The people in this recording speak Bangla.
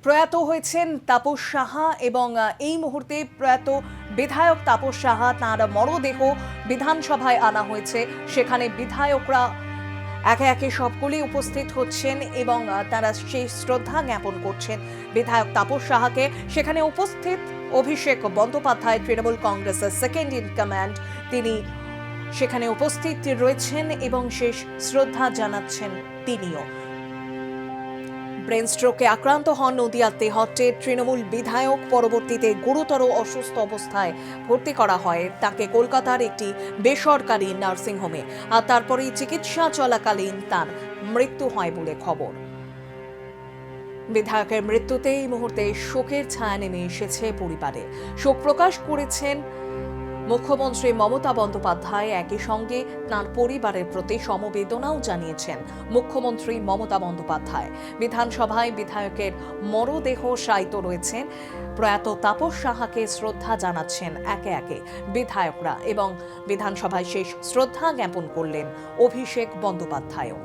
প্রয়াত হয়েছেন তাপস সাহা এবং এই মুহূর্তে প্রয়াত বিধায়ক তাপস সাহা তাঁর মরদেহ বিধানসভায় আনা হয়েছে। সেখানে বিধায়করা একে একে সকলেই উপস্থিত হচ্ছেন এবং তারা সেই শ্রদ্ধা জ্ঞাপন করছেন বিধায়ক তাপস সাহাকে। সেখানে উপস্থিত অভিষেক বন্দ্যোপাধ্যায়, তৃণমূল কংগ্রেসের সেকেন্ড ইন কমান্ড, তিনি সেখানে উপস্থিত রয়েছেন এবং শেষ শ্রদ্ধা জানাচ্ছেন তিনিও। ব্রেন স্ট্রোকে আক্রান্ত হন নদিয়ার তেহট্টের তৃণমূল বিধায়ক। পরবর্তীতে গুরুতর অসুস্থ অবস্থায় ভর্তি করা হয় তাকে কলকাতার একটি বেসরকারি নার্সিংহোমে, আর তারপরেই চিকিৎসা চলাকালীন তার মৃত্যু হয় বলে খবর। বিধায়কের মৃত্যুতে এই মুহূর্তে শোকের ছায়া নেমে এসেছে পরিবারে। শোক প্রকাশ করেছেন মুখ্যমন্ত্রী মমতা বন্দ্যোপাধ্যায়। একই সঙ্গে তাঁর পরিবারের প্রতি সমবেদনাও জানিয়েছেন মুখ্যমন্ত্রী মমতা বন্দ্যোপাধ্যায়। বিধানসভায় বিধায়কের মরদেহ শায়িত রয়েছেন। প্রয়াত তাপস সাহাকে শ্রদ্ধা জানাচ্ছেন একে একে বিধায়করা এবং বিধানসভায় শেষ শ্রদ্ধা জ্ঞাপন করলেন অভিষেক বন্দ্যোপাধ্যায়ও।